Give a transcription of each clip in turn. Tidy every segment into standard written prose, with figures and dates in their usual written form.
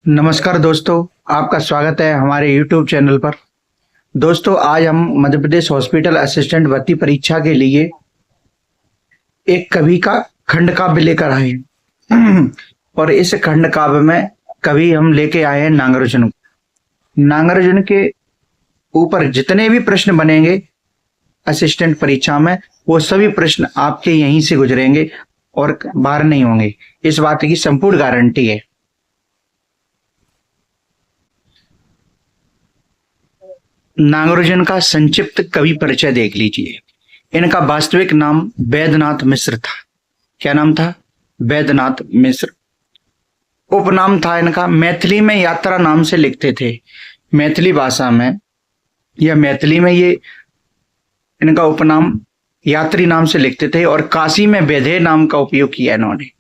नमस्कार दोस्तों, आपका स्वागत है हमारे YouTube चैनल पर। दोस्तों, आज हम मध्य प्रदेश हॉस्पिटल असिस्टेंट भर्ती परीक्षा के लिए एक कवि का खंड काव्य लेकर आए हैं। और इस खंड काव्य में कवि हम लेके आए हैं नागार्जुन को। नागार्जुन के ऊपर जितने भी प्रश्न बनेंगे असिस्टेंट परीक्षा में, वो सभी प्रश्न आपके यहीं से गुजरेंगे और बाहर नहीं होंगे। इस बात की संपूर्ण गारंटी है। नागार्जुन का संक्षिप्त कवि परिचय देख लीजिए। इनका वास्तविक नाम वैद्यनाथ मिश्र था। क्या नाम था? वैद्यनाथ मिश्र। उपनाम था इनका, मैथिली में यात्रा नाम से लिखते थे। मैथिली भाषा में या मैथिली में ये इनका उपनाम यात्री नाम से लिखते थे। और काशी में वैदेह नाम का उपयोग किया इन्होंने।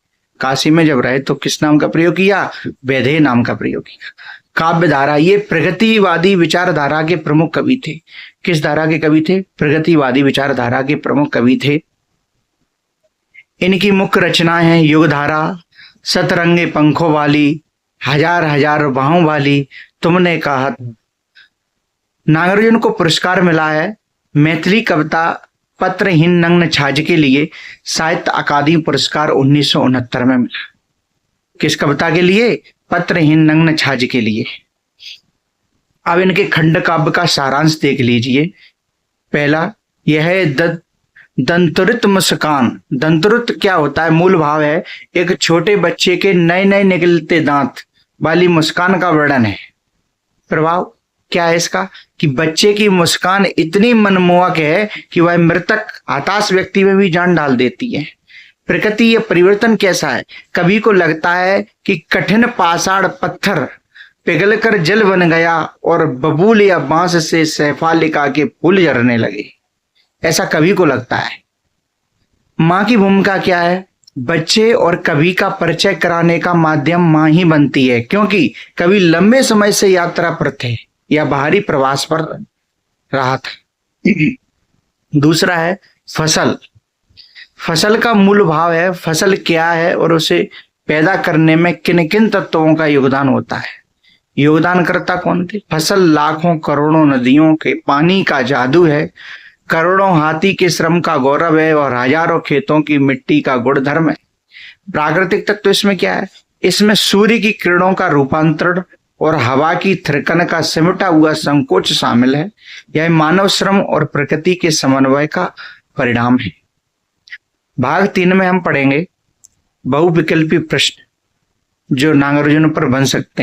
काशी में जब रहे तो किस नाम का प्रयोग किया? वैदेह नाम का प्रयोग किया। काव्य धारा, ये प्रगतिवादी विचारधारा के प्रमुख कवि थे। किस धारा के कवि थे? प्रगतिवादी विचारधारा के प्रमुख कवि थे। इनकी मुख्य रचनाएं हैं युग धारा, सतरंगे पंखों वाली, हजार हजार बाहों वाली, तुमने कहा। नागार्जुन को पुरस्कार मिला है मैथिली कविता पत्रहीन नग्न छाछ के लिए साहित्य अकादमी पुरस्कार 1969 में मिला। किस कविता के लिए? पत्रहीन नग्न छाछ के लिए। अब इनके खंड काव्य का सारांश देख लीजिए। पहला यह है दंतुरित मुस्कान। दंतुरित क्या होता है? मूल भाव है एक छोटे बच्चे के नए नए निकलते दांत वाली मुस्कान का वर्णन है। प्रभाव क्या है इसका? कि बच्चे की मुस्कान इतनी मनमोहक है कि वह मृतक हताश व्यक्ति में भी जान डाल देती है। प्रकृति ये परिवर्तन कैसा है? कवि को लगता है कि कठिन पाषाण पत्थर पिघलकर जल बन गया और बबूल या बांस से सैफालिका के फूल झरने लगे। ऐसा कवि को लगता है। माँ की भूमिका क्या है? बच्चे और कवि का परिचय कराने का माध्यम माँ ही बनती है, क्योंकि कवि लंबे समय से यात्रा पर थे या बाहरी प्रवास पर रहा था। दूसरा है फसल। फसल का मूल भाव है फसल क्या है और उसे पैदा करने में किन किन तत्वों का योगदान होता है। योगदानकर्ता कौन थे? फसल लाखों करोड़ों नदियों के पानी का जादू है, करोड़ों हाथी के श्रम का गौरव है और हजारों खेतों की मिट्टी का गुणधर्म है। प्राकृतिक तत्व इसमें क्या है? इसमें सूर्य की किरणों का रूपांतरण और हवा की थिरकन का सिमटा हुआ संकोच शामिल है। यह मानव श्रम और प्रकृति के समन्वय का परिणाम है। भाग 3 में हम पढ़ेंगे बहुविकल्पी प्रश्न जो नागार्जुन पर बन सकते हैं।